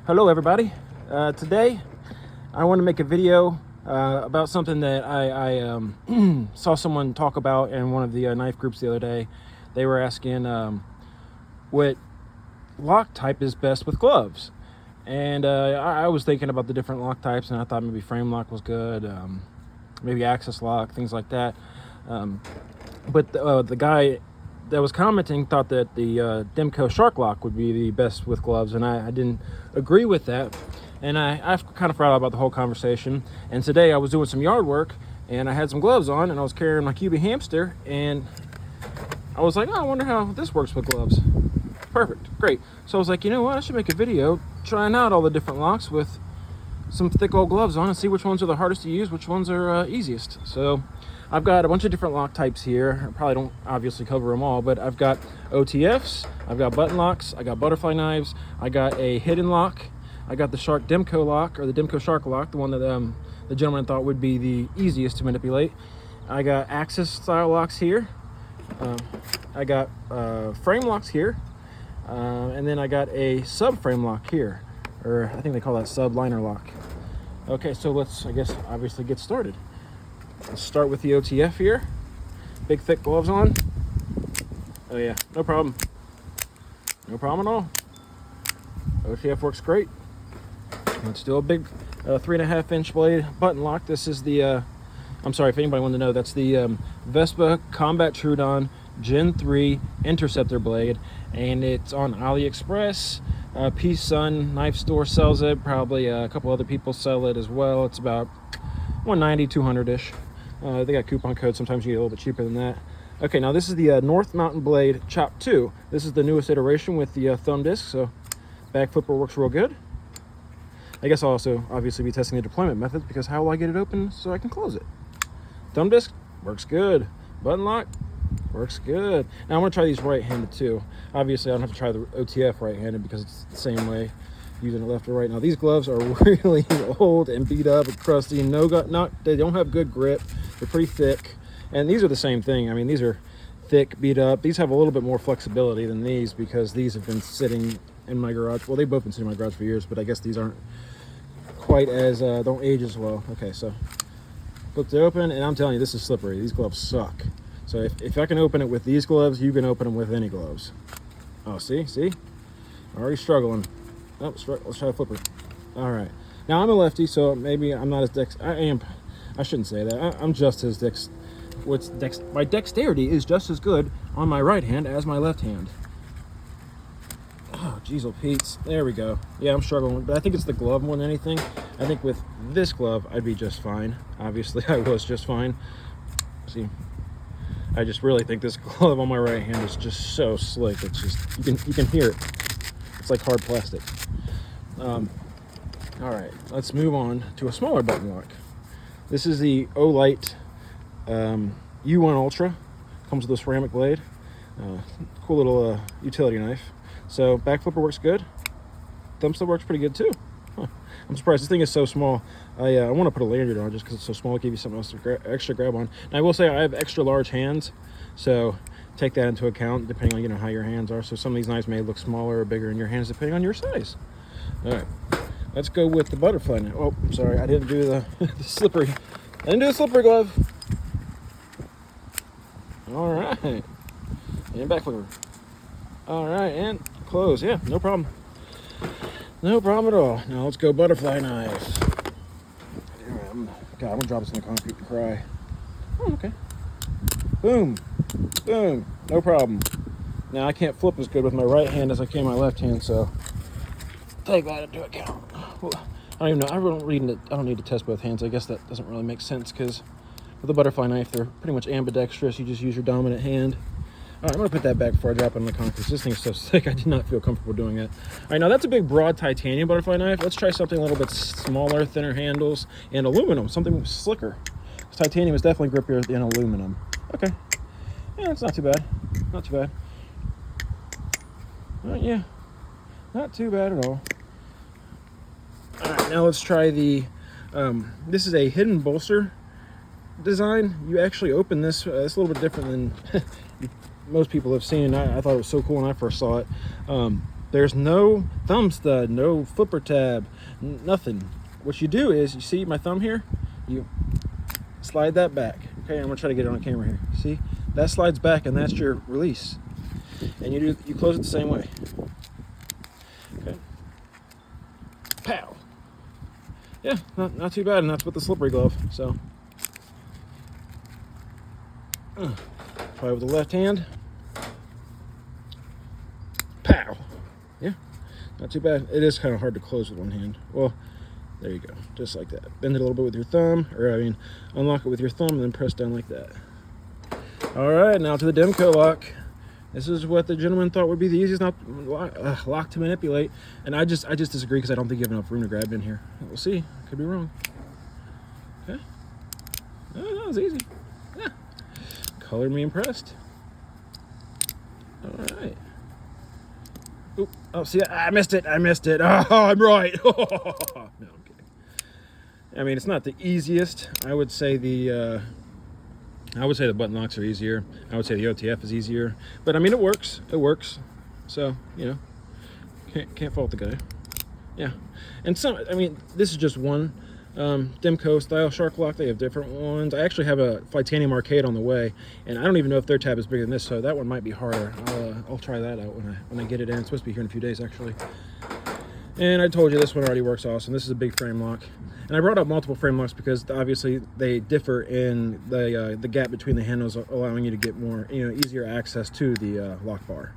Hello everybody. Today I want to make a video about something that I saw someone talk about in one of the knife groups the other day. They were asking what lock type is best with gloves, and I was thinking about the different lock types, and I thought maybe frame lock was good, maybe axis lock, things like that. But the guy that was commenting thought that the Demco Shark Lock would be the best with gloves, and I didn't agree with that. And I kind of forgot about the whole conversation. And today I was doing some yard work, and I had some gloves on, and I was carrying my QB hamster, and I was like, oh, I wonder how this works with gloves. Perfect, great. So I was like, you know what, I should make a video trying out all the different locks with some thick old gloves on and see which ones are the hardest to use, which ones are easiest. So I've got a bunch of different lock types here. I probably don't obviously cover them all, but I've got OTFs, I've got button locks, I got butterfly knives, I got a hidden lock, I got the Shark Demco lock, or the Demco Shark Lock, the one that the gentleman thought would be the easiest to manipulate. I got axis style locks here. I got frame locks here, and then I got a sub frame lock here, or I think they call that sub liner lock. Okay, so let's, I guess, obviously get started. Let's start with the OTF here. Big thick gloves on. Oh yeah, no problem. No problem at all. OTF works great. Let's do a big 3.5 inch blade button lock. This is the, I'm sorry if anybody wanted to know, that's the Vespa Combat Trudon Gen 3 Interceptor blade, and it's on AliExpress. Peace Sun Knife Store sells it. Probably a couple other people sell it as well. It's about $190, $200-ish. They got coupon codes. Sometimes you get a little bit cheaper than that. Okay, now this is the North Mountain Blade Chop 2. This is the newest iteration with the thumb disc, so back flipper works real good. I guess I'll also obviously be testing the deployment methods, because how will I get it open so I can close it? Thumb disc works good. Button lock works good. Now I'm going to try these right-handed too. Obviously I don't have to try the OTF right-handed because it's the same way, using it left or right. Now these gloves are really old and beat up and crusty. They don't have good grip. They're pretty thick, and these are the same thing. I mean, these are thick, beat up. These have a little bit more flexibility than these, because these have been sitting in my garage. Well, they've both been sitting in my garage for years, but I guess these aren't quite as don't age as well. Okay, so flipped it open, and I'm telling you, this is slippery. These gloves suck. So if I can open it with these gloves, you can open them with any gloves. Oh, see, already struggling. Oh, let's try the flipper. All right, now I'm a lefty, so maybe I'm not as I shouldn't say that. I'm just as my dexterity is just as good on my right hand as my left hand. Oh, geez, Pete's. There we go. Yeah, I'm struggling, but I think it's the glove more than anything. I think with this glove, I'd be just fine. Obviously, I was just fine. See, I just really think this glove on my right hand is just so slick. It's just, you can hear it. It's like hard plastic. All right, let's move on to a smaller button lock. This is the Olight U1 Ultra. Comes with a ceramic blade. Cool little utility knife. So back flipper works good. Thumb still works pretty good too. Huh. I'm surprised. This thing is so small. I want to put a lanyard on just because it's so small. Give you something else to extra grab on. And I will say I have extra large hands, so take that into account depending on how your hands are. So some of these knives may look smaller or bigger in your hands depending on your size. All right, let's go with the butterfly knife. Oh, sorry, I didn't do the the slippery. I didn't do the slippery glove. All right, and back flipper. All right, and close. Yeah, no problem. No problem at all. Now let's go butterfly knife. God, I'm gonna drop this in the concrete and cry. Oh, okay. Boom. Boom. No problem. Now I can't flip as good with my right hand as I can my left hand, so take that into account. Well, I don't even know. I don't need to test both hands. I guess that doesn't really make sense, because with a butterfly knife, they're pretty much ambidextrous. You just use your dominant hand. All right, I'm gonna put that back before I drop it on the concrete. This thing is so thick, I did not feel comfortable doing it. All right, now that's a big, broad titanium butterfly knife. Let's try something a little bit smaller, thinner handles, and aluminum, something slicker. Titanium is definitely grippier than aluminum. Okay, yeah, it's not too bad. Not too bad. Yeah, not too bad at all. All right, now let's try the, this is a hidden bolster design. You actually open this, it's a little bit different than most people have seen. I thought it was so cool when I first saw it. There's no thumb stud, no flipper tab, nothing. What you do is, you see my thumb here? You slide that back. Okay, I'm gonna try to get it on camera here. See? That slides back and that's your release. And you close it the same way. Okay. Pow. Yeah, not too bad, and that's with the slippery glove. So try with the left hand. Pow. Yeah, not too bad. It is kind of hard to close with one hand. Well, there you go, just like that. Bend it a little bit with your thumb, or I mean, unlock it with your thumb and then press down like that. All right, now to the Demco lock. This is what the gentleman thought would be the easiest lock to manipulate, and I just disagree because I don't think you have enough room to grab in here. We'll see. Could be wrong. Okay. No, it's easy. Yeah. Color me impressed. All right. Oop. Oh, see, I missed it. Oh, I'm right. No, I'm kidding. I mean, it's not the easiest. I would say the button locks are easier. I would say the OTF is easier. But I mean, it works. So, you know, can't fault the guy. Yeah. And I mean, this is just one Demco style shark lock. They have different ones. I actually have a Titanium Arcade on the way, and I don't even know if their tab is bigger than this, so that one might be harder. I'll try that out when I get it in. It's supposed to be here in a few days, actually. And I told you this one already works awesome. This is a big frame lock. And I brought up multiple frame locks because obviously they differ in the gap between the handles, allowing you to get more, easier access to the lock bar.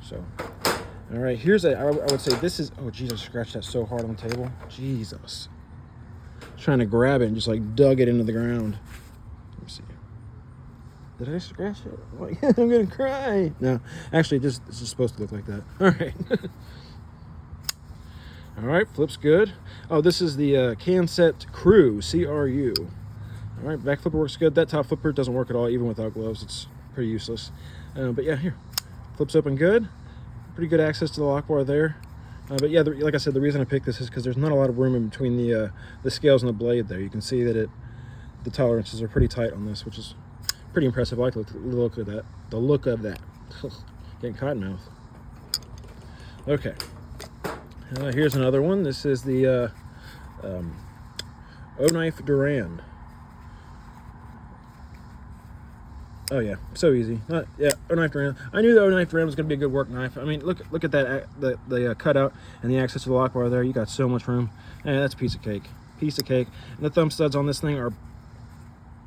So, all right, I would say this is, oh geez, I scratched that so hard on the table. Jesus. Trying to grab it and just like dug it into the ground. Let me see. Did I scratch it? I'm gonna cry. No, actually, it's just supposed to look like that. All right. All right, flips good. Oh, this is the Kanset Crew, C-R-U. All right, back flipper works good. That top flipper doesn't work at all, even without gloves. It's pretty useless. But yeah, here. Flips open good. Pretty good access to the lock bar there. But yeah, like I said, the reason I picked this is because there's not a lot of room in between the scales and the blade there. You can see that the tolerances are pretty tight on this, which is pretty impressive. I like the look of that. The look of that. Getting cotton mouth. Okay. Here's another one. This is the O-Knife Durand. Oh yeah, so easy. Yeah, O-Knife Durand. I knew the O-Knife Durand was going to be a good work knife. I mean, look at that, the cutout and the access to the lock bar there. You got so much room. And that's a piece of cake. Piece of cake. And the thumb studs on this thing are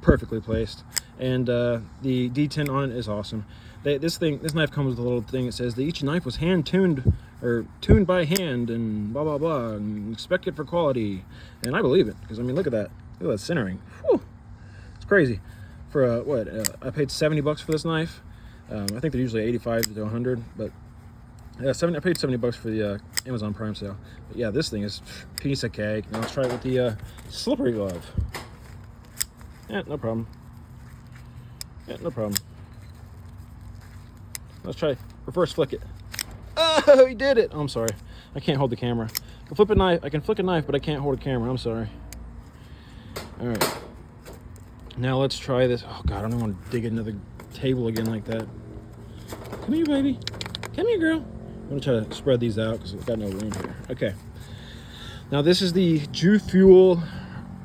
perfectly placed. And the detent on it is awesome. This knife comes with a little thing that says that each knife was hand tuned or tuned by hand and blah blah blah and expected for quality. And I believe it, because I mean, look at that centering. Whew. It's crazy. For what I paid $70 for this knife. I think they're usually 85 to 100, but yeah, I paid $70 for the Amazon Prime sale. But yeah, this thing is a piece of cake. Now let's try it with the slippery glove. Yeah, no problem. Yeah, no problem. Let's try reverse flick it. Oh, he did it. Oh, I'm sorry. I can't hold the camera. I can flick a knife, but I can't hold a camera. I'm sorry. All right. Now let's try this. Oh God, I don't want to dig into the table again like that. Come here, baby. Come here, girl. I'm gonna try to spread these out because we've got no room here. Okay. Now this is the Jufuel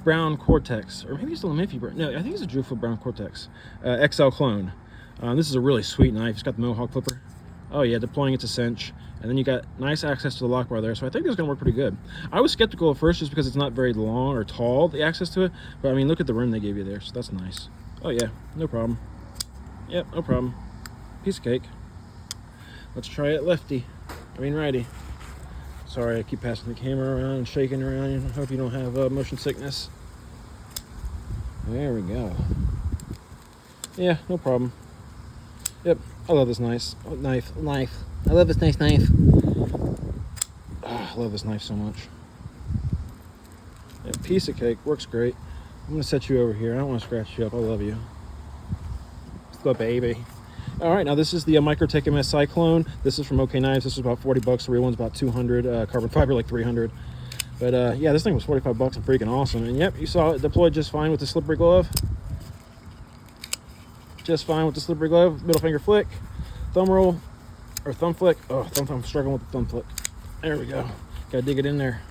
Brown Cortex, or maybe it's the Lemaife Brown. No, I think it's a Jufuel Brown Cortex XL clone. This is a really sweet knife. It's got the Mohawk flipper. Oh yeah, deploying it to cinch. And then you got nice access to the lock bar there, so I think this is going to work pretty good. I was skeptical at first just because it's not very long or tall, the access to it. But I mean, look at the room they gave you there, so that's nice. Oh yeah, no problem. Yep, no problem. Piece of cake. Let's try it lefty. I mean righty. Sorry, I keep passing the camera around and shaking around. I hope you don't have motion sickness. There we go. Yeah, no problem. Yep, I love this knife. I love this nice knife. Oh, I love this knife so much. Yeah, piece of cake, works great. I'm gonna set you over here. I don't want to scratch you up. I love you. Let's go, baby. All right, now this is the Microtech MS Cyclone. This is from OK Knives. This is about $40. The real one's about 200. Carbon fiber like 300. But yeah, this thing was $45 and freaking awesome. And yep, you saw it deployed just fine with the slippery glove. Just fine with the slippery glove. Middle finger flick, thumb roll. or thumb flick. Oh, I'm struggling with the thumb flick. There we go. Gotta dig it in there.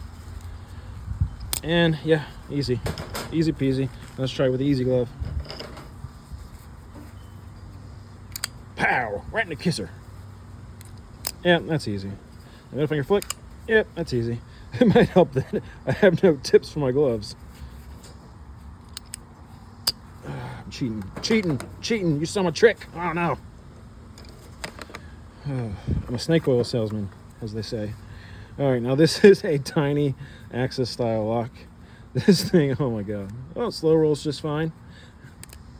And yeah, easy peasy. Let's try it with the easy glove. Pow! Right in the kisser. Yeah, that's easy. The middle finger flick. Yep, that's easy. It might help that I have no tips for my gloves. I'm cheating. You saw my trick. Oh no. I'm a snake oil salesman, as they say. All right, now this is a tiny Axis style lock. This thing, oh my god. Oh, slow rolls just fine.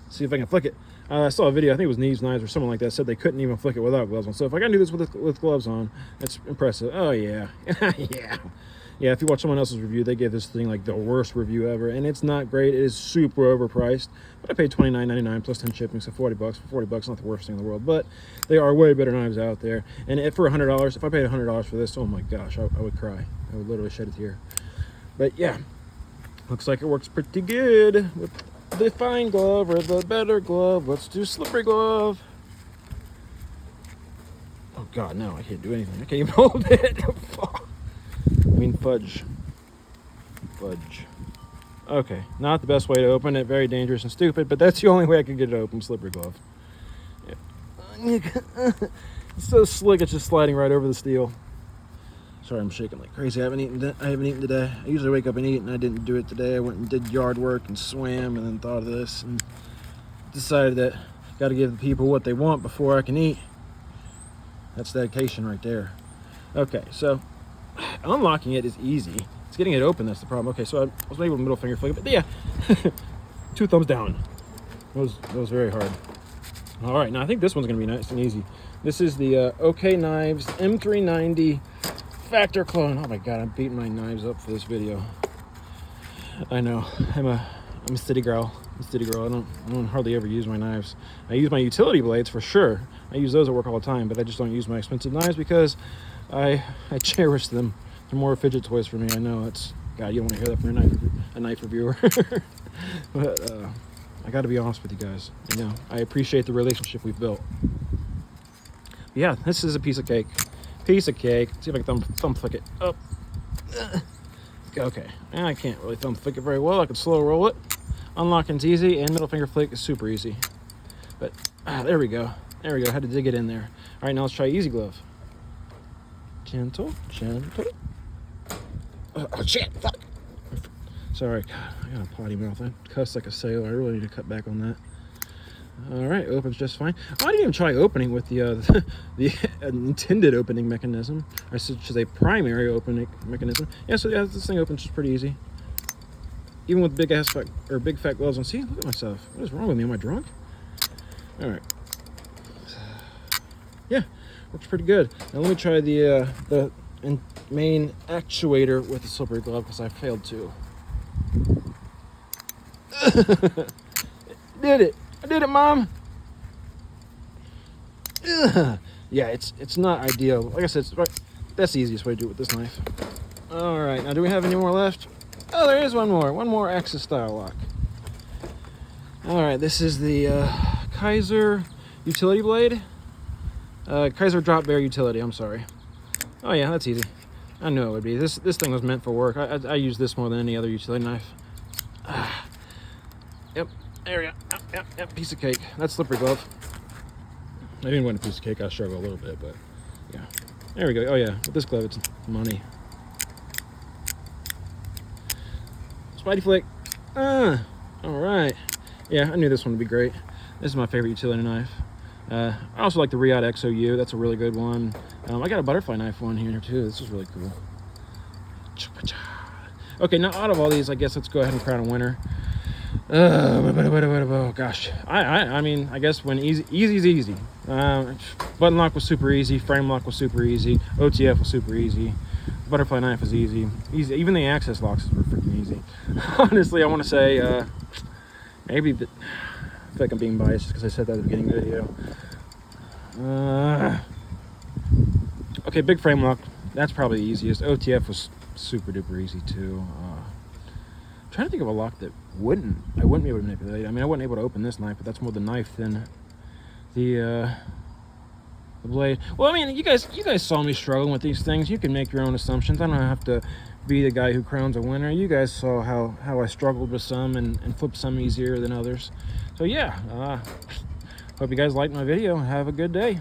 See if I can flick it. I saw a video, I think it was Neves Knives or someone like that, said they couldn't even flick it without gloves on. So if I can do this with gloves on, that's impressive. Oh yeah, yeah. If you watch someone else's review, they gave this thing like the worst review ever, and it's not great. It is super overpriced, but I paid $29.99 plus 10 shipping, so $40. For $40, not the worst thing in the world, but they are way better knives out there. And for $100, if I paid $100 for this, oh my gosh, I would cry. I would literally shed a tear. But yeah, looks like it works pretty good with the fine glove or the better glove. Let's do slippery glove. Oh god, no, I can't do anything. I can't even hold it. Fudge. Okay, not the best way to open it. Very dangerous and stupid, but that's the only way I could get it open. Slippery glove. Yeah. It's so slick, it's just sliding right over the steel. Sorry, I'm shaking like crazy. I haven't eaten today. I usually wake up and eat, and I didn't do it today. I went and did yard work and swam, and then thought of this and decided that I got to give the people what they want before I can eat. That's dedication right there. Okay, so unlocking it is easy. It's getting it open that's the problem. Okay, so I was able to middle finger flick it, but yeah, 2 thumbs down. That was very hard. All right, now I think this one's gonna be nice and easy. This is the OK Knives M390 Factor Clone. Oh my god, I'm beating my knives up for this video. I know. I'm a city girl. I don't hardly ever use my knives. I use my utility blades for sure. I use those at work all the time, but I just don't use my expensive knives because I cherish them. They're more fidget toys for me. I know it's God. You don't want to hear that from a knife reviewer, but I got to be honest with you guys. You know, I appreciate the relationship we've built. Yeah, this is a piece of cake. Piece of cake. See if I can thumb flick it up. Okay, I can't really thumb flick it very well. I can slow roll it. Unlocking's easy, and middle finger flick is super easy. But there we go. There we go. I had to dig it in there. All right, now let's try easy glove. Gentle. Oh shit! Fuck. Sorry, God, I got a potty mouth. I cuss like a sailor. I really need to cut back on that. All right, opens just fine. I didn't even try opening with the intended opening mechanism. I should say primary opening mechanism. Yeah, so yeah, this thing opens just pretty easy. Even with big fat gloves on. See, look at myself. What is wrong with me? Am I drunk? All right. Yeah, works pretty good. Now let me try the main actuator with the slippery glove because I failed to. I did it, Mom. Ugh. Yeah, it's not ideal. Like I said, that's the easiest way to do it with this knife. All right, now do we have any more left? Oh, there is one more Axis style lock. All right, this is the Kaiser utility blade. Kaiser drop bear utility. I'm sorry. Oh yeah, that's easy. I knew it would be. This thing was meant for work. I use this more than any other utility knife. Yep, there we go. Yep, piece of cake. That's slippery glove. I didn't want a piece of cake. I struggle a little bit, but yeah. There we go. Oh yeah, with this glove, it's money. Spidey flick. All right. Yeah, I knew this one would be great. This is my favorite utility knife. I also like the Riyadh XOU. That's a really good one. I got a butterfly knife one here too. This is really cool. Okay, now out of all these, I guess let's go ahead and crown a winner. Oh gosh. I mean, I guess when easy is easy. Button lock was super easy. Frame lock was super easy. OTF was super easy. Butterfly knife is easy. Even the access locks were freaking easy. Honestly, I want to say maybe that. I feel like I'm being biased because I said that at the beginning of the video. Okay, big frame lock. That's probably the easiest. OTF was super duper easy too. I'm trying to think of a lock that I wouldn't be able to manipulate. I mean, I wasn't able to open this knife, but that's more the knife than the the blade. Well, I mean, you guys saw me struggling with these things. You can make your own assumptions. I don't have to be the guy who crowns a winner. You guys saw how I struggled with some and flipped some easier than others. So yeah, hope you guys liked my video. Have a good day.